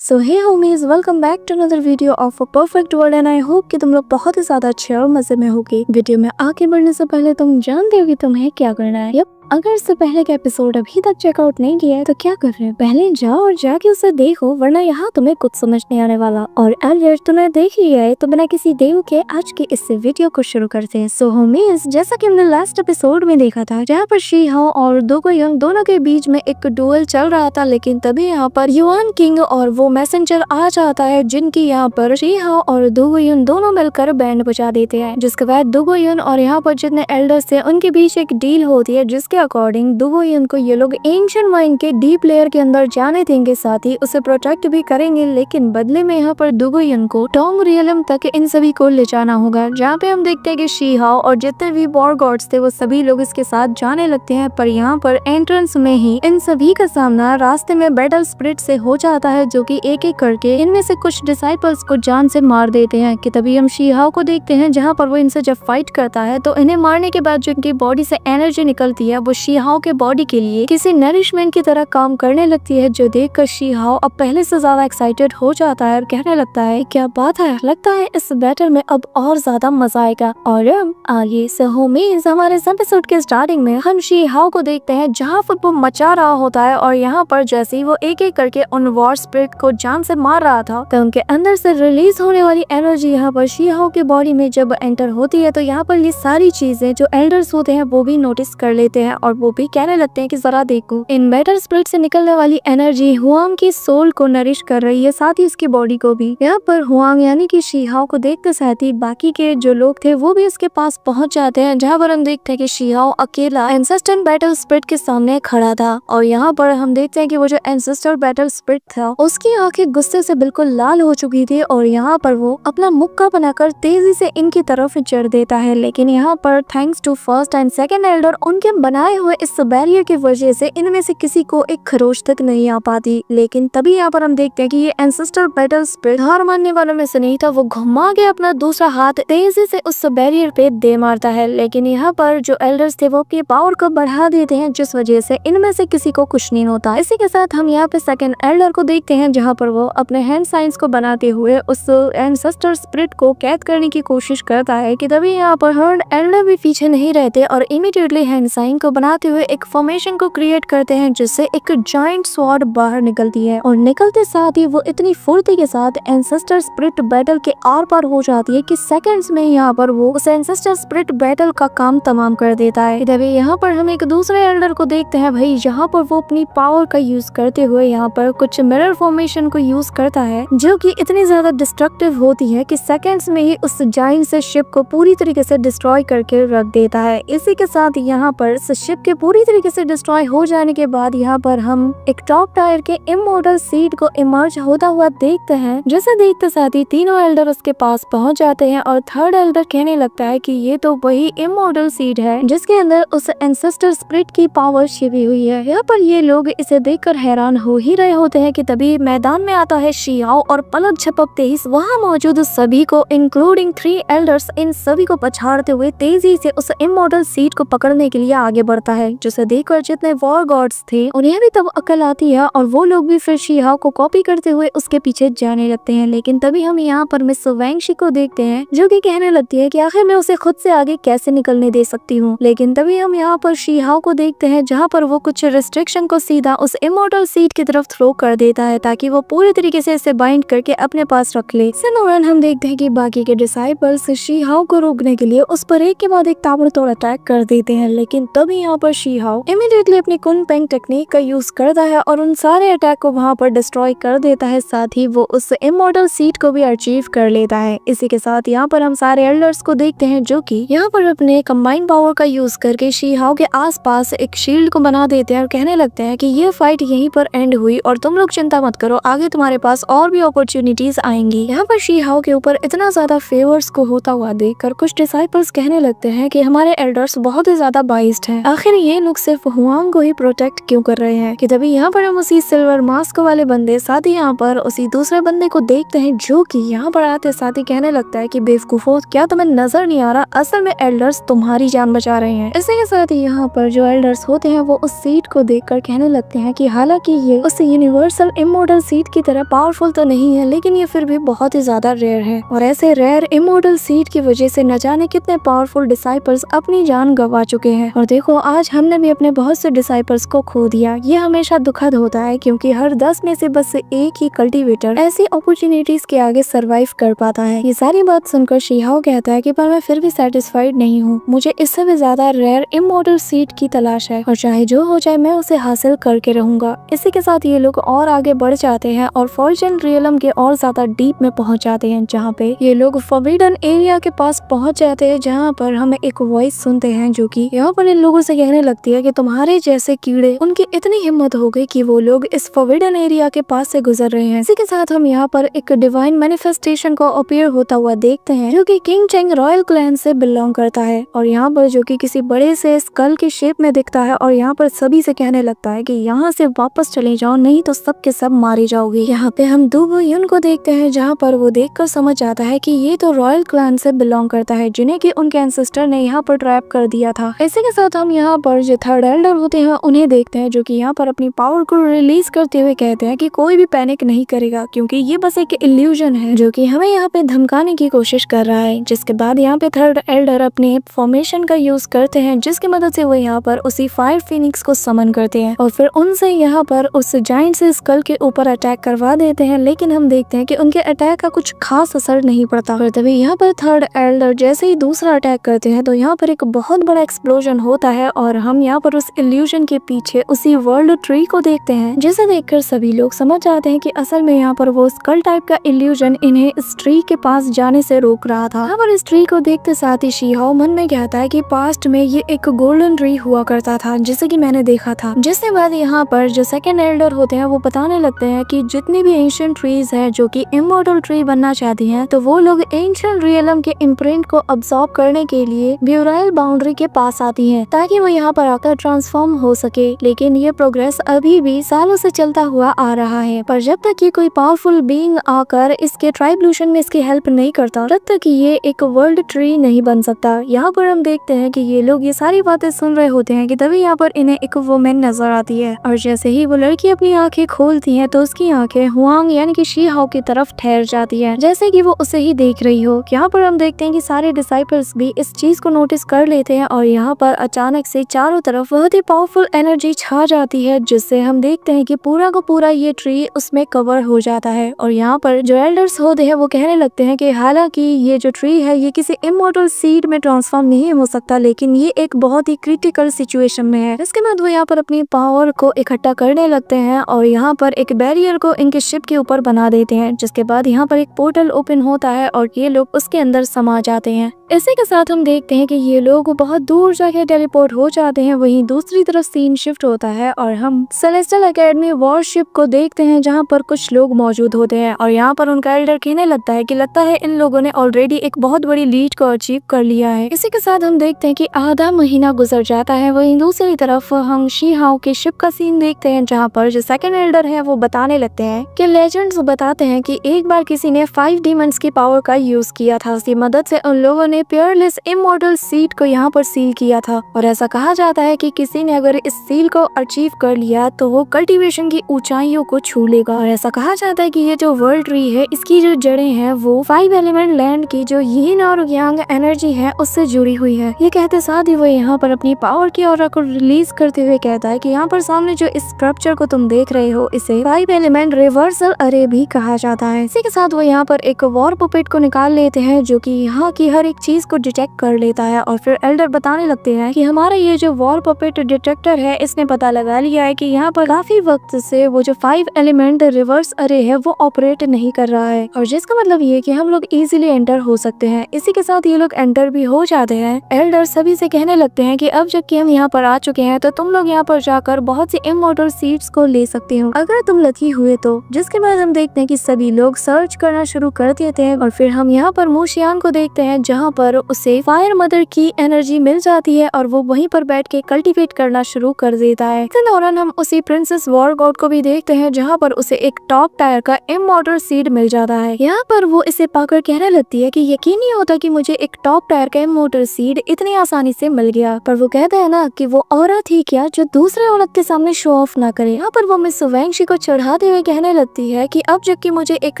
So hey homies, welcome back to another video of a perfect world and I hope कि तुम लोग बहुत ही ज्यादा अच्छे और मजे में होगे। वीडियो में आगे बढ़ने से पहले तुम जानते हो कि तुम्हें क्या करना है। अगर इससे पहले का एपिसोड अभी तक चेकआउट नहीं किया है तो क्या कर रहे हैं, पहले जाओ और जाके उसे देखो, वरना यहाँ तुम्हें कुछ समझ नहीं आने वाला। और अगर तुमने देख लिया है तो बिना किसी देर के आज के इस वीडियो को शुरू करते हैं। सो होमीज, जैसा कि हमने लास्ट एपिसोड में देखा था जहाँ पर शी हाओ और दोगो यंग दोनों के बीच में एक डुएल चल रहा था, लेकिन तभी यहाँ पर युआन किंग और वो मैसेंजर आ जाता है, जिनकी यहाँ पर शी हाओ और दोगो यंग दोनों मिलकर बैंड बजा देते हैं। जिसके बाद दोगो यंग और यहाँ पर जितने एल्डर्स थे उनके बीच एक डील होती है, जिसके अकॉर्डिंग दोगो यंग को ये लोग एंशिएंट माइन के डीप लेयर के अंदर जाने देंगे, साथ ही उसे प्रोटेक्ट भी करेंगे, लेकिन बदले में यहाँ पर दोगो यंग को टॉन्ग रियलम तक इन सभी को ले जाना होगा। जहाँ पे हम देखते हैं कि शी हाओ और जितने भी वॉर गॉड्स थे वो सभी लोग इसके साथ जाने लगते हैं, पर यहाँ पर एंट्रेंस में ही इन सभी का सामना रास्ते में बैटल स्पिरिट से हो जाता है, जो कि एक एक करके इनमें से कुछ डिसाइपल्स को जान से मार देते हैं। कि तभी हम शी हाओ को देखते हैं जहाँ पर वो इनसे जब फाइट करता है तो इन्हें मारने के बाद जो इनकी बॉडी से एनर्जी निकलती है वो शी हाओ के बॉडी के लिए किसी नरिशमेंट की तरह काम करने लगती है, जो देखकर शी हाओ अब पहले से ज्यादा एक्साइटेड हो जाता है और कहने लगता है क्या बात है, लगता है इस बैटल में अब और ज्यादा मजा आएगा। और आगे से होमीज, हमारे एपिसोड के स्टार्टिंग में हम शी हाओ को देखते हैं जहाँ पर वो मचा रहा होता है, और यहाँ पर जैसे ही वो एक एक करके उन वॉर स्पिरिट को जान से मार रहा था तो उनके अंदर से रिलीज होने वाली एनर्जी यहाँ पर शी हाओ के बॉडी में जब एंटर होती है तो यहाँ पर ये सारी चीजें जो एल्डर्स होते हैं वो भी नोटिस कर लेते हैं और वो भी कहने लगते हैं कि जरा देखो, इन बैटल स्पिरिट से निकलने वाली एनर्जी हुआंग की सोल को नरिश कर रही है, साथ ही उसकी बॉडी को भी। यहाँ पर हुआंग यानी कि शी हाओ को देखते साथ ही बाकी के जो लोग थे वो भी उसके पास पहुंच जाते हैं, जहाँ पर हम देखते हैं कि शी हाओ अकेला एंसेस्टर बैटल स्पिरिट के सामने खड़ा था। और यहाँ पर हम देखते हैं कि वो जो एंसेस्टर बैटल स्पिरिट था उसकी आंखें गुस्से से बिल्कुल लाल हो चुकी थी, और यहाँ पर वो अपना मुक्का बनाकर तेजी से इनकी तरफ चढ़ देता है। लेकिन यहाँ पर thanks to first and second elder, उनके बनाए हुए इस बैरियर की वजह से इनमें से किसी को एक खरोच तक नहीं आ पाती। लेकिन तभी यहाँ पर हम देखते हैं कि ये एंसेस्टर बैटल स्पिरिट हार मानने वालों में से नहीं था, वो घुमा के अपना दूसरा हाथ तेजी से उस बैरियर पे दे मारता है। लेकिन यहाँ पर जो एल्डर्स थे वो अपनी पावर को बढ़ा देते हैं, जिस वजह से इनमें से किसी को कुछ नहीं होता। इसी के साथ हम यहाँ पे सेकंड एल्डर को देखते हैं, जहाँ पर वो अपने हैंड साइंस को बनाते हुए उस एंसेस्टर स्पिरिट को कैद करने की कोशिश करता है। कि तभी यहाँ पर थर्ड एल्डर भी पीछे नहीं रहते और इमीडिएटली हैंड साइन को बनाते हुए एक फॉर्मेशन को क्रिएट करते हैं, जिससे एक जायंट स्वॉर्ड बाहर निकलती है, और निकलते साथ ही वो इतनी फुर्ती के साथ एंसेस्टर स्पिरिट बैटल के आर पार हो जाती है कि सेकंड्स में यहाँ पर वो उस एंसेस्टर स्पिरिट बैटल का काम तमाम कर देता है। तभी यहाँ पर हम एक दूसरे एल्डर को देखते हैं भाई, जहाँ पर वो अपनी पावर का यूज करते हुए यहाँ पर कुछ मिरर फॉर्मेशन को यूज करता है, जो कि इतनी ज्यादा डिस्ट्रक्टिव होती है कि सेकंड्स में ही उस जायंट से शिप को पूरी तरीके से डिस्ट्रॉय करके रख देता है। इसी के साथ यहाँ पर शिप के पूरी तरीके से डिस्ट्रॉय हो जाने के बाद यहाँ पर हम एक टॉप टायर के इमॉर्टल सीड को इमर्ज होता हुआ देखते हैं, जिसे देखते साथ ही तीनों एल्डर उसके पास पहुंच जाते हैं, और थर्ड एल्डर कहने लगता है कि ये तो वही इमॉर्टल सीड है जिसके अंदर उस एंसेस्टर स्पिरिट की पावर छिपी हुई है। यहाँ पर ये लोग इसे देखकर हैरान हो ही रहे होते हैं कि तभी मैदान में आता है शी हाओ और पलक झपकते ही वहाँ मौजूद सभी को इंक्लूडिंग 3 एल्डर्स इन सभी को पछाड़ते हुए तेजी से उस इमॉर्टल सीड को पकड़ने के लिए आगे बढ़ता है, जिसे देखकर जितने वॉर गॉड्स थे उन्हें भी तब अकल आती है और वो लोग भी फिर शी हाओ को कॉपी करते हुए उसके पीछे जाने लगते हैं। लेकिन तभी हम यहाँ पर मिस वैंगशी को देखते हैं, जो कि कहने लगती है कि आखिर मैं उसे खुद से आगे कैसे निकलने दे सकती हूँ। लेकिन तभी हम यहाँ पर शी हाओ को देखते हैं, जहाँ पर वो कुछ रिस्ट्रिक्शन को सीधा उस इमॉर्टल सीड की तरफ थ्रो कर देता है, ताकि वो पूरी तरीके से इसे बाइंड करके अपने पास रख ले। इस दौरान हम देखते हैं कि बाकी के डिसाइपल्स शी हाओ को रोकने के लिए उस पर एक के बाद एक ताबड़तोड़ अटैक कर देते हैं। लेकिन तभी यहाँ पर शी हाओ इमीडिएटली अपनी कुन पेंग टेक्निक का यूज करता है और उन सारे अटैक को वहाँ पर डिस्ट्रॉय कर देता है, साथ ही वो उस इमॉर्टल सीड को भी अचीव कर लेता है। इसी के साथ यहाँ पर हम सारे एल्डर्स को देखते हैं, जो कि यहाँ पर अपने कंबाइंड पावर का यूज करके शी हाओ के आसपास एक शील्ड को बना देते हैं और कहने लगते हैं कि ये फाइट यहीं पर एंड हुई और तुम लोग चिंता मत करो, आगे तुम्हारे पास और भी अपॉर्चुनिटीज आएंगी। यहाँ पर शी हाओ के ऊपर इतना ज्यादा फेवर्स को होता हुआ देखकर कुछ डिसाइपल्स कहने लगते हैं कि हमारे एल्डर्स बहुत ही ज्यादा बाइस्ड हैं, आखिर ये लोग सिर्फ हुआंग को ही प्रोटेक्ट क्यों कर रहे हैं। कि तभी यहाँ पर हम उसी सिल्वर मास्क वाले बंदे साथ ही यहाँ पर उसी दूसरे बंदे को देखते हैं, जो कि यहाँ पर आते साथ ही कहने लगता है कि बेवकूफो, क्या तुम्हें नजर नहीं आ रहा, असल में एल्डर्स तुम्हारी जान बचा रहे हैं। इसी के साथ ही यहाँ पर जो एल्डर्स होते हैं वो उस सीट को देखकर कहने लगते हैं कि हालांकि ये उस यूनिवर्सल इमोर्टल सीट की तरह पावरफुल तो नहीं है, लेकिन ये फिर भी बहुत ही ज्यादा रेयर है। और ऐसे रेयर इमोर्टल सीट की वजह से न जाने कितने पावरफुल डिसाइपल्स अपनी जान गंवा चुके हैं। और देखो, आज हमने भी अपने बहुत से डिसाइपल्स को खो दिया। ये हमेशा दुखद होता है, क्योंकि हर 10 में से बस एक ही कल्टीवेटर ऐसी अपॉर्चुनिटीज के आगे सरवाइव कर पाता है। ये सारी बात सुनकर शीहाओ कहता है कि पर मैं फिर भी सेटिस्फाइड नहीं हूँ, मुझे इससे भी ज्यादा रेयर इमोर्टल सीट की तलाश है और चाहे जो हो जाए मैं उसे हासिल करके रहूंगा। इसी के साथ ये लोग और आगे बढ़ जाते हैं और फॉर्चून रियलम के और ज्यादा डीप में पहुंच जाते हैं, जहाँ पे ये लोग फॉरबिडन एरिया के पास पहुंच जाते हैं, जहाँ पर हमें एक वॉइस सुनते हैं जो कि यहाँ पर इन लोगों से कहने लगती है कि तुम्हारे जैसे कीड़े, उनकी इतनी हिम्मत हो गई कि वो लोग इस फॉरबिडन एरिया के पास से गुजर रहे हैं। इसी के साथ हम यहाँ पर एक डिवाइन मैनिफेस्टेशन को अपीयर होता हुआ देखते हैं, जो कि किंग चेंग रॉयल क्लैन से बिलोंग करता है और यहाँ पर जो कि किसी बड़े से स्कल के शेप में दिखता है और यहाँ पर सभी से कहने लगता है कि यहाँ से वापस चले जाओ, नहीं तो सब के सब मारे जाओगे। यहाँ पे हम दूबो युन को देखते हैं, जहाँ पर वो देखकर समझ आता है कि ये तो रॉयल क्लैन से बिलोंग करता है, जिन्हें कि उनके एंसेस्टर ने यहाँ पर ट्रैप कर दिया था। इसी के साथ हम यहाँ पर जो थर्ड एल्डर होते हैं उन्हें देखते हैं, जो कि यहाँ पर अपनी पावर को रिलीज करते हुए कहते हैं कि कोई भी पैनिक नहीं करेगा, क्योंकि ये बस एक इल्यूजन है जो कि हमें यहाँ पे धमकाने की कोशिश कर रहा है। जिसके बाद यहाँ पे थर्ड एल्डर अपने फॉर्मेशन का यूज करते हैं, जिसकी मदद से वो यहाँ पर उसी फायर फिनिक्स को समन करते हैं और फिर उनसे यहाँ पर उस जाइंट से स्कल के ऊपर अटैक करवा देते हैं। लेकिन हम देखते हैं कि उनके अटैक का कुछ खास असर नहीं पड़ता। और तभी यहाँ पर थर्ड एल्डर जैसे ही दूसरा अटैक करते हैं तो यहाँ पर एक बहुत बड़ा एक्सप्लोजन होता है और हम यहाँ पर उस इल्यूजन के पीछे उसी वर्ल्ड ट्री को देखते हैं, जिसे देखकर सभी लोग समझ जाते हैं कि असल में यहाँ पर वो स्कल टाइप का इल्यूजन इन्हें इस ट्री के पास जाने से रोक रहा था। यहाँ पर इस ट्री को देखते साथ ही शीहाओ मन में कहता है कि पास्ट में ये एक गोल्डन ट्री हुआ करता था, जैसे कि मैंने देखा था। जिसके बाद यहाँ पर जो सेकंड एल्डर होते हैं वो बताने लगते हैं कि जितनी भी एंशिएंट ट्रीज है जो कि इमॉर्टल ट्री बनना चाहती हैं, तो वो लोग एंशिएंट रियलम के इम्प्रिंट को अब्सॉर्ब करने के लिए ब्यूराइल बाउंड्री के पास आती हैं, ताकि वो यहाँ पर आकर ट्रांसफॉर्म हो सके। लेकिन ये प्रोग्रेस अभी भी सालों से चलता हुआ आ रहा है, पर जब तक ये कोई पावरफुल बीइंग आकर इसके ट्राइब्यूशन में इसकी हेल्प नहीं करता, तब तक ये एक वर्ल्ड ट्री नहीं बन सकता। यहाँ पर हम देखते हैं कि ये लोग ये सारी बातें सुन रहे होते हैं कि तभी यहाँ पर इन्हें एक वुमेन नजर आती है और जैसे ही वो लड़की अपनी आंखें खोलती है तो उसकी आंखें हुआंग यानी कि शीहाओ की तरफ ठहर जाती है, जैसे कि वो उसे ही देख रही हो। यहाँ पर हम देखते हैं कि सारे डिसाइपल्स भी इस चीज को नोटिस कर लेते हैं और यहाँ पर अचानक से चारों तरफ बहुत ही पावरफुल एनर्जी छा जाती है, जिससे हम देखते हैं कि पूरा का पूरा ये ट्री उसमें कवर हो जाता है। और यहाँ पर जो एल्डर्स होते हैं वो कहने लगते हैं कि हालांकि ये जो ट्री है ये किसी इमॉर्टल सीड में ट्रांसफॉर्म नहीं हो सकता, लेकिन ये एक बहुत ही क्रिटिकल सिचुएशन में है। इसके बाद वो यहाँ पर अपनी पावर को इकट्ठा करने लगते हैं और यहाँ पर एक बैरियर को इनके शिप के ऊपर बना देते हैं, जिसके बाद यहाँ पर एक पोर्टल ओपन होता है और ये लोग उसके अंदर समा जाते हैं। इसी के साथ हम देखते हैं कि ये लोग बहुत दूर जाके टेलीपोर्ट हो जाते हैं। वहीं दूसरी तरफ सीन शिफ्ट होता है और हम सेलेस्टियल एकेडमी वॉरशिप को देखते हैं, जहाँ पर कुछ लोग मौजूद होते हैं और यहाँ पर उनका एल्डर कहने लगता है कि लगता है इन लोगों ने ऑलरेडी एक बहुत बड़ी लीड को अचीव कर लिया है। इसी के साथ हम देखते हैं कि आधा महीना गुजर जाता है। वहीं दूसरी तरफ हम शीहाओ के शिप का सीन देखते हैं, जहाँ पर जो सेकंड एल्डर है वो बताने लगते हैं कि लेजेंड्स बताते हैं कि एक बार किसी ने 5 डीमंस की पावर का यूज किया था। उसकी मदद से उन लोगों ने पियरलेस इमॉर्टल सीड को यहाँ पर सील किया था और ऐसा कहा जाता है कि किसी ने अगर इस सील को अचीव कर लिया तो वो कल्टीवेशन की ऊंचाइयों को छू लेगा। और ऐसा कहा जाता है कि ये जो वर्ल्ड ट्री है इसकी जो जड़ें हैं वो 5 एलिमेंट लैंड की जो यीन और यांग एनर्जी है उससे जुड़ी हुई है। ये कहते साथ ही वो यहाँ पर अपनी पावर की ऑरा को रिलीज करते हुए कहता है कि यहाँ पर सामने जो इस स्ट्रक्चर को तुम देख रहे हो इसे 5 एलिमेंट रिवर्सल अरे भी कहा जाता है। इसी के साथ वो यहाँ पर एक वॉर पुपेट को निकाल लेते हैं, जो कि यहाँ की हर एक चीज को डिटेक्ट कर लेता है और फिर एल्डर बताने लगते हैं कि हमारा ये जो वॉर पुपेट डिटेक्टर है इसने पता लगा लिया है कि यहाँ पर काफी वक्त से वो जो 5 एलिमेंट रिवर्स अरे है वो ऑपरेट नहीं कर रहा है, और जिसका मतलब ये कि हम लोग इजीली एंटर हो सकते हैं। इसी के साथ ये लोग एंटर भी हो जाते हैं। एल्डर सभी से कहने लगते हैं कि अब जबकि हम यहाँ पर आ चुके हैं तो तुम लोग यहाँ पर जाकर बहुत सी इमॉर्टल सीड्स को ले सकते हो अगर तुम लकी हुए तो। जिसके बाद हम देखते हैं कि सभी लोग सर्च करना शुरू कर देते हैं और फिर हम यहाँ पर मूशियान को देखते हैं, जहाँ पर उसे फायर मदर की एनर्जी मिल जाती है और वो वहीं पर बैठ के कल्टीवेट करना शुरू कर देता है। इस दौरान हम उसी प्रिंसेस वॉर गॉड को भी देखते हैं, जहाँ पर उसे एक टॉप टायर का इमॉर्टल सीड मिल जाता है। यहाँ पर वो इसे पाकर कहने लगती है कि यकीन नहीं होता कि मुझे एक टॉप टायर का इमॉर्टल सीड इतनी आसानी से मिल गया। पर वो कहता है ना कि वो औरत ही क्या जो दूसरे औरत के सामने शो ऑफ ना करे। यहाँ पर वो मिस वैंगशी को चढ़ाते हुए कहने लगती है कि अब जबकि मुझे एक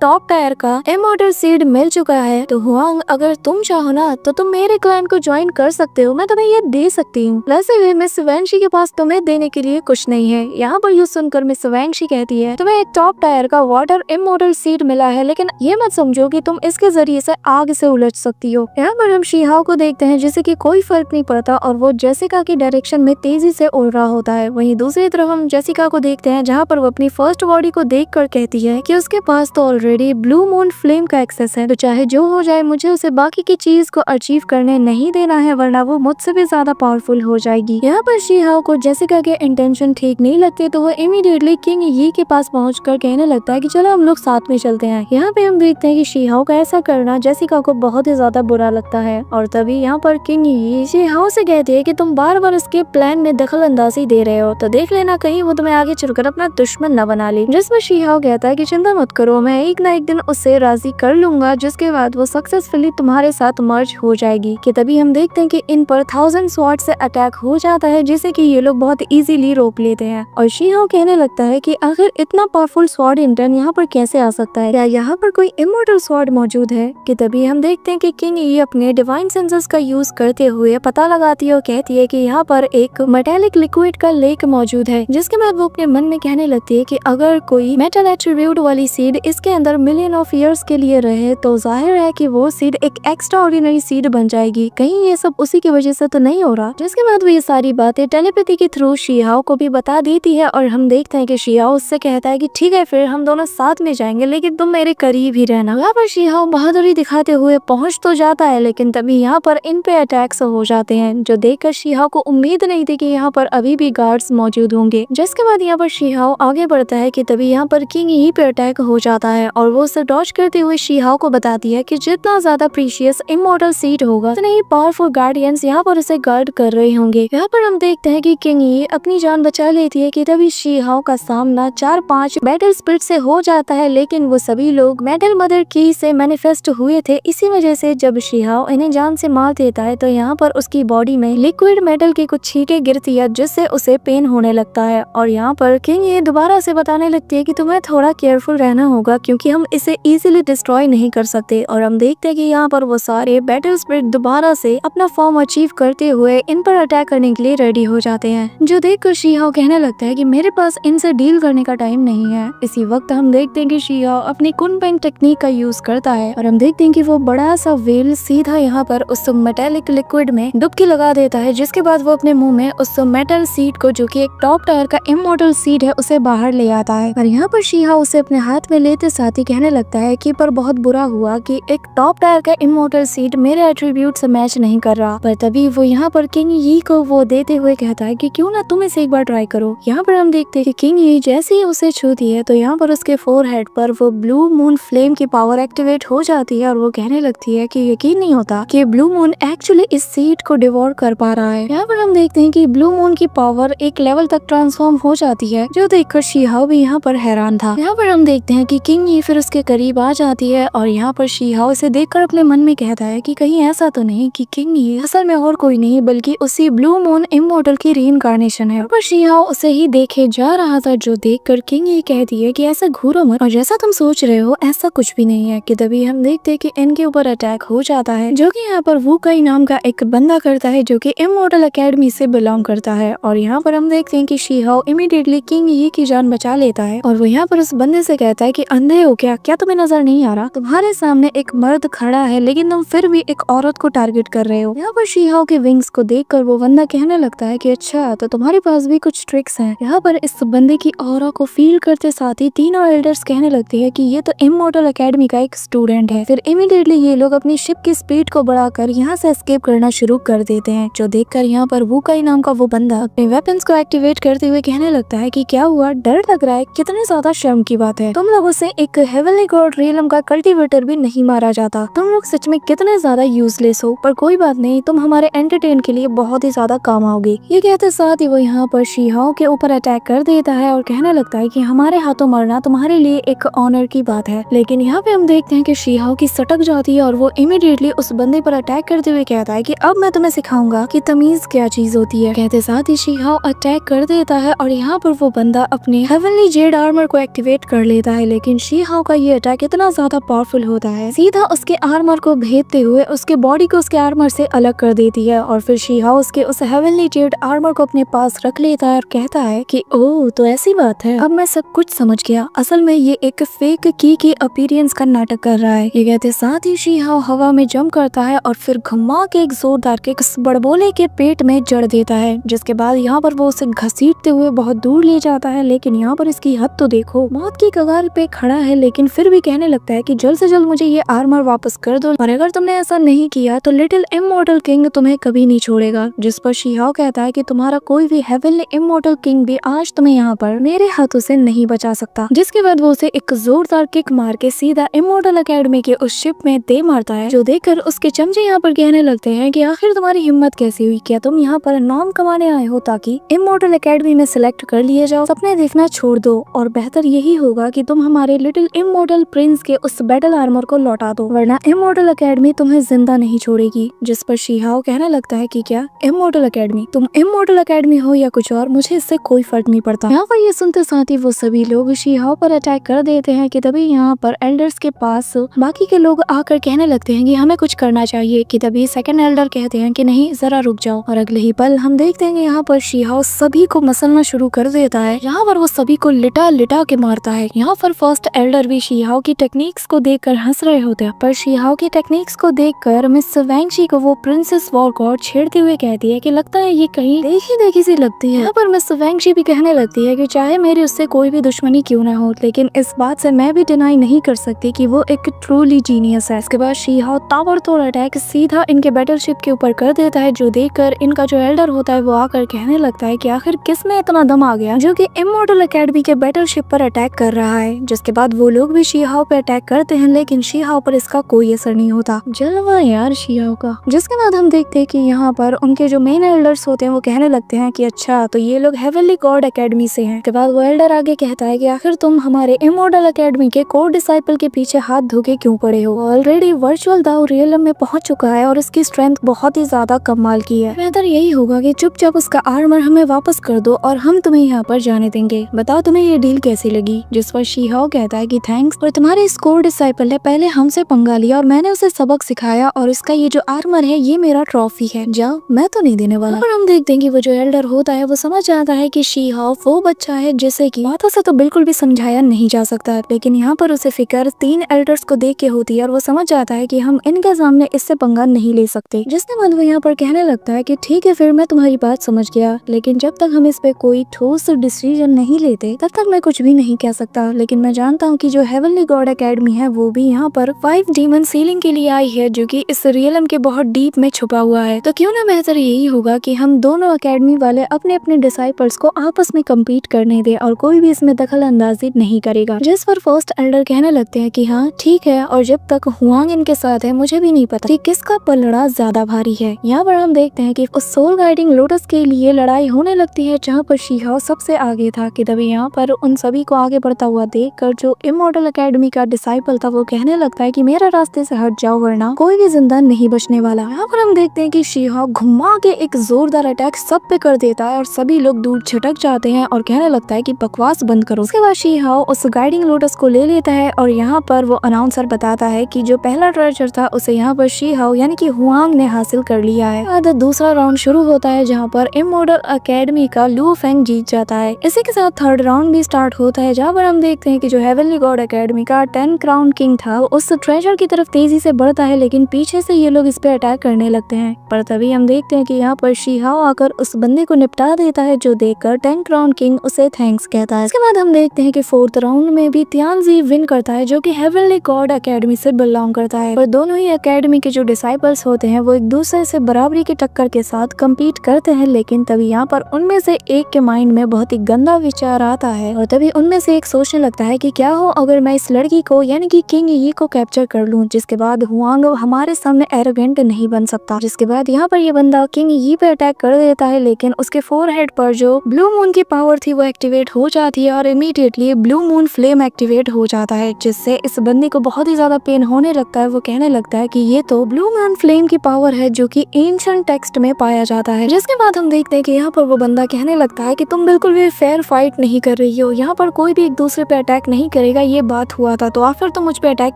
टॉप टायर का इमॉर्टल सीड मिल चुका है, तो हुआंग अगर तुम चाहो ना तो तुम मेरे क्लैन को ज्वाइन कर सकते हो, मैं तुम्हें ये दे सकती हूँ। वैसे भी मिस वैंगशी के पास तुम्हें देने के लिए कुछ नहीं है। यहाँ पर ये सुनकर मिस वैंगशी कहती है तुम्हें एक टॉप टायर का वाटर इमॉर्टल सीड मिला है, लेकिन ये मत समझो कि तुम इसके जरिए से आग से उलझ सकती हो। यहाँ पर हम शीहाओ को देखते हैं जिसे कि कोई फर्क नहीं पड़ता और वो जेसिका की डायरेक्शन में तेजी से उड़ रहा होता है। वहीं दूसरी तरफ हम जेसिका को देखते हैं जहाँ पर वो अपनी फर्स्ट बॉडी को देखकर कहती है कि उसके पास तो ऑलरेडी ब्लू मून फ्लेम का एक्सेस है, तो चाहे जो हो जाए मुझे उसे बाकी की चीज को अचीव करने नहीं देना है, वरना वो मुझसे भी ज्यादा पावरफुल हो जाएगी। यहाँ पर शीहाओ को जेसिका के इंटेंशन ठीक नहीं लगते, तो वो इमीडिएटली किंग यी के पास पहुंचकर कहने लगता है कि चलो हम लोग साथ में चलते हैं। यहाँ पे हम देखते हैं कि शीहाओ का ऐसा करना जेसिका को बहुत ही ज्यादा बुरा लगता है और तभी यहाँ पर किंग यी शीहाओ से कहती है कि तुम बार बार उसके प्लान में दखल अंदाजी दे रहे हो, तो देख लेना कहीं वो तुम्हें आगे चलकर अपना दुश्मन न बना ले। जिसमें शीहाओ कहता है कि चिंता मत करो, मैं एक ना एक दिन उससे राजी कर लूंगा, जिसके बाद वो सक्सेसफुली तुम्हारे साथ मर्ज हो जाएगी। कि तभी हम देखते हैं कि इन पर 1000 स्वॉर्ड से अटैक हो जाता है, जिसे कि ये लोग बहुत इजीली रोक लेते हैं। और शीहाओ कहने लगता है कि आखिर इतना पावरफुल स्वॉर्ड इंटर्न यहाँ पर कैसे आ सकता है, क्या यहाँ पर कोई इमॉर्टल स्वॉर्ड मौजूद है। कि तभी हम देखते हैं कि किंग ये अपने डिवाइन सेंसेस का यूज करते हुए पता लगाती है और कहती है कि यहाँ पर एक मेटालिक लिक्विड का लेक मौजूद है, जिसके बाद वो अपने मन में कहने लगती है कि अगर कोई मेटल एट्रीब्यूट वाली सीड इसके अंदर मिलियन ऑफ ईयर्स के लिए रहे तो जाहिर है कि वो सीड एक एक्स्ट्रा ऑर्डिनरी सीड बन जाएगी, कहीं ये सब उसी की वजह से तो नहीं हो रहा। जिसके बाद वो ये सारी बातें टेलीपैथी के थ्रू शीहाओ को भी बता देती है और हम देखते हैं कि शीहाओ उससे कहता है कि ठीक है फिर हम दोनों साथ में जाएंगे, लेकिन तुम मेरे करीब ही रहना। यहाँ पर शीहाओ बहादुरी दिखाते हुए पहुंच तो जाता है, लेकिन तभी यहाँ पर इन पे अटैक्स हो जाते हैं, जो देखकर शीहाओ को उम्मीद नहीं थी कि यहाँ पर अभी भी गार्ड्स मौजूद होंगे। जिसके बाद यहाँ पर शीहाओ आगे बढ़ता है कि तभी यहाँ पर किंग यी पे अटैक हो जाता है और वो उसे डॉज करते हुए शीहाओ को बताती है कि जितना ज्यादा प्रीशियस इमॉर्टल सीड होगा उतने ही पावरफुल गार्डियंस यहाँ पर उसे गार्ड कर रहे होंगे। यहाँ पर हम देखते हैं कि किंग यी अपनी जान बचा लेती है कि तभी शीहाओ का सामना 4-5 मेटल स्पिरिट से हो जाता है, लेकिन वो सभी लोग मेटल मदर की से मैनिफेस्ट हुए थे। इसी वजह से जब शीहाओ इन्हें जान से मार देता है तो यहाँ पर उसकी बॉडी में लिक्विड मेटल की कुछ छींटे गिरती है, जिससे उसे पेन होने लगता है। और यहाँ पर किंग ये दोबारा से बताने लगती है कि तुम्हें थोड़ा केयरफुल रहना होगा क्योंकि हम इसे इजीली डिस्ट्रॉय नहीं कर सकते। और हम देखते हैं कि यहाँ पर वो सारे बैटल स्पिरिट दोबारा से अपना फॉर्म अचीव करते हुए इन पर अटैक करने के लिए रेडी हो जाते हैं, जो देखकर शीहाओ कहने लगता है कि मेरे पास इनसे डील करने का टाइम नहीं है। इसी वक्त हम देखते हैं कि शीहाओ अपनी कुनपेंग टेक्निक का यूज करता है और हम देखते हैं कि वो बड़ा सा वेल सीधा यहाँ पर उस मेटेलिक लिक्विड में डुबकी लगा देता है, जिसके बाद वो अपने मुंह में उस मेटल सीड को, जो कि एक टॉप टायर का इमॉर्टल सीड है, उसे बाहर ले आता है। और यहाँ पर शीहाओ उसे अपने हाथ में लेते साथ ही कहने लगता है कि पर बहुत बुरा हुआ कि एक टॉप टायर का इमॉर्टल सीड मेरे एट्रीब्यूट से मैच नहीं कर रहा। पर तभी वो यहाँ पर किंग यी को वो देते हुए कहता है कि क्यों ना तुम इसे एक बार ट्राई करो। यहाँ पर हम देखते हैं कि किंग यी जैसे ही उसे छूती है तो यहाँ पर उसके फोरहेड पर वो ब्लू मून फ्लेम की पावर एक्टिवेट हो जाती है और वो कहने लगती है कि यकीन नहीं होता कि ब्लू मून एक्चुअली इस सीड को डिवोर कर पा रहा है। यहाँ पर हम देखते हैं कि ब्लू मून की पावर एक लेवल तक ट्रांसफॉर्म हो जाती है, जो देखकर शीहाओ भी यहाँ पर हैरान था। यहाँ पर हम देखते हैं कि किंग यी फिर उसके करीब आ जाती है और यहाँ पर शीहाओ इसे देखकर अपने मन में कहता है कि कहीं ऐसा तो नहीं कि किंग यी असल में और कोई नहीं बल्कि उसी ब्लू मून इमॉर्टल की रीइंकार्नेशन है। पर शीहाओ उसे ही देखे जा रहा था, जो देखकर किंग यी कहती है कि ऐसा घूरो मत और जैसा तुम सोच रहे हो ऐसा कुछ भी नहीं है। कि तभी हम देखते हैं कि इनके ऊपर अटैक हो जाता है, जो कि यहाँ पर वुकाई नाम का एक बंदा करता है, जो कि इमॉर्टल एकेडमी से बिलोंग करता है। और यहाँ पर हम देखते हैं कि शीहाओ इमीडिएटली किंग यी की जान बचा लेता है और वो यहाँ पर उस बंदे से कहता है कि अंधे हो क्या तुम्हें नजर नहीं आ रहा? तुम्हारे सामने एक मर्द खड़ा है लेकिन तुम फिर भी एक औरत को टारगेट कर रहे हो। यहाँ पर शीहाओ के विंग्स को देखकर वो बंदा कहने लगता है कि अच्छा तो तुम्हारे पास भी कुछ ट्रिक्स हैं। यहाँ पर इस बंदे की ऑरा को फील करते साथ ही तीनों एल्डर्स कहने लगती है कि ये तो इमॉर्टल एकेडमी का एक स्टूडेंट है। फिर इमीडिएटली ये लोग अपनी शिप की स्पीड को बढ़ाकर यहाँ से एस्केप करना शुरू कर देते हैं, जो देखकर यहाँ पर वुकाई नाम का वो बंदा अपने वेपन्स को एक्टिवेट करते हुए कहने लगता है कि क्या हुआ, डर लग रहा है? कितने ज्यादा शर्म की बात है, तुम लोगों से एक हेवनली गॉड रियलम का कल्टीवेटर भी नहीं मारा जाता। तुम लोग सच में कितने ज्यादा यूजलेस हो, पर कोई बात नहीं, तुम हमारे एंटरटेन के लिए बहुत ही ज्यादा काम आओगे। ये कहते साथ ही वो यहाँ पर शीहाओ के ऊपर अटैक कर देता है और कहने लगता है कि हमारे हाथों मरना तुम्हारे लिए एक ऑनर की बात है। लेकिन यहाँ पे हम देखते हैं कि शीहाओ की सटक जाती है और वो इमीडिएटली उस बंदे पर अटैक करते हुए कहता है कि अब मैं तुम्हें सिखाऊंगा कि तमीज क्या चीज होती है। कहते साथ ही शीहाओ अटैक कर देता है और यहाँ पर वो बंदा अपने हेवनली जेड आर्मर को एक्टिवेट कर लेता है। लेकिन शीहाओ का ये अटैक इतना ज्यादा पावरफुल होता है, सीधा उसके आर्मर को भेदते हुए उसके बॉडी को उसके आर्मर से अलग कर देती है। और फिर शीहाओ उसके उस हेवनली जेड आर्मर को अपने पास रख लेता है और कहता है कि ओह तो ऐसी बात है, अब मैं सब कुछ समझ गया, असल में ये एक फेक की अपीयरेंस का नाटक कर रहा है। ये कहते साथ ही शीहाओ हवा में जंप करता है और फिर घुमा के एक जोरदार किक बड़बोले के पेट में जड़ देता है, जिसके बाद यहाँ पर वो उसे घसीटते हुए बहुत दूर ले जाता है। लेकिन यहाँ पर इसकी हद तो देखो, मौत की कगार पे खड़ा है लेकिन फिर भी कहने लगता है कि जल्द से जल्द मुझे ये आर्मर वापस कर दो, और अगर तुमने ऐसा नहीं किया तो लिटिल इमॉर्टल किंग तुम्हें कभी नहीं छोड़ेगा। जिस पर शीहाओ कहता है कि तुम्हारा कोई भी हेवनली इमॉर्टल किंग भी आज तुम्हें यहाँ पर मेरे हाथों से नहीं बचा सकता। जिसके बाद वो उसे एक जोरदार किक मार के सीधा इमॉर्टल एकेडमी के उस शिप में दे मारता है, जो देखकर उसके चमचे यहाँ पर कहने लगते हैं कि आखिर तुम्हारी हिम्मत कैसी हुई, क्या तुम यहाँ पर नाम कमाने आए हो ताकि इमॉर्टल एकेडमी में सिलेक्ट कर लिए जाओ? सपने देखना छोड़ दो और बेहतर यही होगा कि तुम हमारे लिटिल इमॉर्टल प्रिंस के उस बैटल आर्मर को लौटा दो, वरना इमॉर्टल एकेडमी तुम्हें जिंदा नहीं छोड़ेगी। जिस पर शीहाओ कहने लगता है कि क्या इमॉर्टल एकेडमी, तुम इमॉर्टल एकेडमी हो या कुछ और, मुझे इससे कोई फर्क नहीं पड़ता। यहाँ पर ये सुनते साथ ही वो सभी लोग शीहाओ पर अटैक कर देते हैं कि तभी यहाँ पर एल्डर्स के पास बाकी के लोग आकर कहने लगते हैं कि हमें कुछ करना चाहिए। कि तभी सेकंड एल्डर कहते हैं कि नहीं जरा रुक जाओ, और अगले ही पल हम देखते हैं कि यहाँ पर शीहाओ सभी को मसलना शुरू कर देता है। यहाँ पर वो सभी को लिटा लिटा के मारता है। यहाँ पर फर्स्ट एल्डर भी शीहाओ की टेक्निक्स को देखकर हंस रहे होते हैं, पर शीहाओ की टेक्निक्स को देखकर मिस वैंगशी को वो प्रिंसेस वॉरगॉड छेड़ते हुए कहती है कि लगता है ये कहीं देखी देखी सी लगती है। यहाँ पर मिस वैंगशी भी कहने लगती है कि चाहे मेरी उससे कोई भी दुश्मनी क्यों ना हो, लेकिन इस बात से मैं भी डिनाई नहीं कर सकती कि वो एक ट्रूली जीनियस है। इसके बाद शीहाओ ताबड़तोड़ अटैक सीधा इनके बैटलशिप के ऊपर कर देता है, जो देखकर इनका जो एल्डर होता है वो आकर कहने लगता है कि आखिर किस में इतना दम आ गया जो कि इमॉर्टल एकेडमी के बैटलशिप पर अटैक कर रहा है। जिसके बाद वो लोग भी शीहाओ पे अटैक करते हैं, लेकिन शीहाओ पर इसका कोई असर नहीं होता। जलवा यार शीहाओ का। जिसके बाद हम देखते हैं कि यहाँ पर उनके जो मेन एल्डर्स होते हैं वो कहने लगते हैं कि अच्छा तो ये लोग हेवनली गॉड एकेडमी से हैं। के बाद वो एल्डर आगे कहता है कि आखिर तुम हमारे इमॉर्टल एकेडमी के कोर डिसाइपल के पीछे हाथ धोके क्यों पड़े हो? ऑलरेडी वर्चुअल दाव रियलम में पहुंच चुका है और इसकी स्ट्रेंथ बहुत ही ज्यादा कमाल की है। बेहतर यही होगा कि चुपचाप उसका आर्मर हमें वापस कर दो और हम तुम्हें यहाँ पर जाने देंगे। बताओ तुम्हें ये डील कैसी लगी? जिस पर शीहाओ कहता है कि थैंक्स, पर तुम्हारे इस कोर डिसाइपल ने पहले हमसे पंगा लिया और मैंने उसे सबक सिखाया, और इसका ये जो आर्मर है ये मेरा ट्रॉफी है, जाओ मैं तो नहीं देने वाला। और हम देखते हैं कि वो जो एल्डर होता है वो समझ जाता है कि शीहाओ वो बच्चा है जिसे कि बातों से तो बिल्कुल भी समझाया नहीं जा सकता, लेकिन यहाँ पर उसे फिक्र तीन एल्डर्स को देख के होती है और वो समझ जाता है कि हम इनके सामने इससे पंगा नहीं ले सकते। जिसके बाद वो यहाँ पर कहने लगता है कि ठीक है फिर मैं तुम्हारी बात समझ गया, लेकिन जब तक हम इस पे कोई ठोस डिसीजन नहीं लेते तब तक मैं कुछ भी नहीं कह सकता। लेकिन मैं जानता हूँ कि जो हेवनली गॉड एकेडमी है वो भी यहाँ पर 5 डीमन सीलिंग के लिए आई है, जो कि इस रियलम के बहुत डीप में छुपा हुआ है। तो क्यों ना बेहतर यही होगा कि हम दोनों एकेडमी वाले अपने अपने डिसाइपल्स को आपस में कम्पीट करने दे और कोई भी इसमें दखल अंदाजी नहीं करेगा। जिस पर फर्स्ट एल्डर कहने लगते हैं कि हाँ ठीक है, और जब तक हुआंग इनके साथ है मुझे भी नहीं पता कि किसका पलड़ा ज्यादा भारी है। यहाँ पर हम देखते हैं कि उस सोल गाइडिंग लोटस के लिए लड़ाई होने लगती है, जहाँ पर शीहाओ सबसे आगे था। कि तभी यहाँ पर उन सभी को आगे बढ़ता हुआ देखकर जो इमॉर्टल एकेडमी का डिसाइपल था वो कहने लगता है कि मेरा रास्ते से हट जाओ वरना कोई भी जिंदा नहीं बचने वाला। यहाँ पर हम देखते हैं कि शीहाओ घुमा के एक जोरदार अटैक सब पे कर देता है और सभी लोग दूर झटक जाते हैं और कहने लगता है कि बकवास बंद करो। उसके बाद शीहाओ उस गाइडिंग लोटस को ले लेता है और यहाँ पर वो अनाउंसर बताता है कि जो पहला ट्रेजर था उसे यहाँ पर शीहाओ यानी कि हुआंग ने हासिल कर लिया है। बाद दूसरा राउंड शुरू होता है जहाँ पर इमॉर्टल एकेडमी का लू फेंग जीत जाता है। इसी के साथ थर्ड राउंड भी स्टार्ट होता है, जहाँ पर हम देखते हैं कि जो हेवनली गॉड एकेडमी का 10 क्राउन किंग था उस ट्रेजर की तरफ तेजी से बढ़ता है, लेकिन पीछे से ये लोग इस पे अटैक करने लगते हैं। पर तभी हम देखते हैं कि यहाँ पर शीहाओ आकर उस बंदे को निपटा देता है, जो देखकर 10 क्राउन किंग उसे थैंक्स कहता है। इसके बाद हम देखते हैं कि फोर्थ राउंड में भी तियानजी विन करता है, जो कि हेवनली गॉड एकेडमी से बिलोंग करता है। और दोनों ही एकेडमी के जो डिसाइपल्स होते हैं वो एक दूसरे से बराबरी की टक्कर के साथ कम्पीट करते हैं, लेकिन तभी यहाँ पर उनमें से एक के माइंड में बहुत ही गंदा विचार आता है और तभी उनमें से एक सोचने लगता है कि क्या हो अगर मैं इस लड़की को यानी कि किंग यी को कैप्चर कर लूं। जिसके बाद हुआंग यंग हमारे सामने एरोगेंट नहीं बन सकता। जिसके बाद यहाँ पर ये बंदा किंग यी पे अटैक कर देता है, लेकिन उसके फोरहेड पर जो ब्लू मून की पावर थी वो एक्टिवेट हो जाती है और immediately blue moon flame activate हो जाता है, जिससे इस बंदे को बहुत ही ज्यादा पेन होने लगता है। वो कहने लगता है कि ये तो ब्लू मून फ्लेम की पावर है जो कि एंशिएंट टेक्स्ट में पाया जाता है। जिसके बाद हम देखते हैं कि यहाँ पर वो बंदा कहने लगता है कि तुम बिल्कुल भी फेयर फाइट नहीं कर रही हो, यहाँ पर कोई भी एक दूसरे पे अटैक नहीं करेगा, ये बात हुआ था तो आखिर तुम मुझ पे अटैक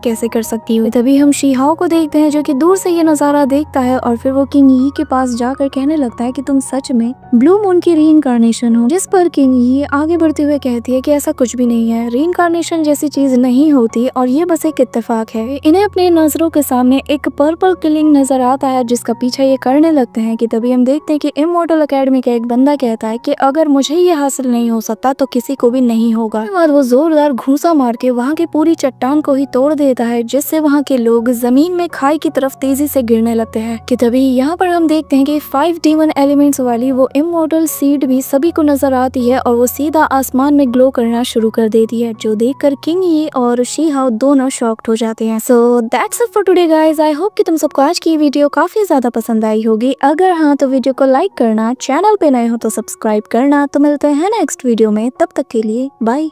कैसे कर सकती हो। तभी हम शीहाओ को देखते हैं जो कि दूर से ये नजारा देखता है और फिर वो किंग यी के पास जाकर कहने लगता है कि तुम सच में ब्लू मून की रीइंकार्नेशन हो। जिस पर किंग यी आगे बढ़ते हुए कहती है कि ऐसा कुछ भी नहीं है, रीइंकार्नेशन जैसी चीज नहीं होती और ये बस एक इत्तेफाक है। इन्हें अपने नजरों के सामने एक पर्पल किलिंग नजर आता है जिसका पीछा ये करने लगते हैं कि तभी हम देखते हैं कि इमॉर्टल एकेडमी का एक बंदा कहता है कि अगर मुझे ये हासिल नहीं हो सकता तो किसी को भी नहीं होगा। उसके बाद वो जोरदार घूंसा मार के वहाँ की पूरी चट्टान को ही तोड़ देता है, जिससे वहाँ के लोग जमीन में खाई की तरफ तेजी से गिरने लगते हैं। कि तभी यहाँ पर हम देखते हैं कि 5 डीमन एलिमेंट्स वाली वो इमॉर्टल सीड भी सभी को नजर आती है और वो सीधा आसमान में ग्लो करना शुरू कर देती है, जो देखकर किंग यी और शीहाओ दोनों शॉक्ड हो जाते हैं। So that's it for today guys. I hope कि तुम सबको आज की वीडियो काफी ज्यादा पसंद आई होगी। अगर हाँ तो वीडियो को लाइक करना, चैनल पे नए हो तो सब्सक्राइब करना। तो मिलते हैं नेक्स्ट वीडियो में, तब तक के लिए बाय।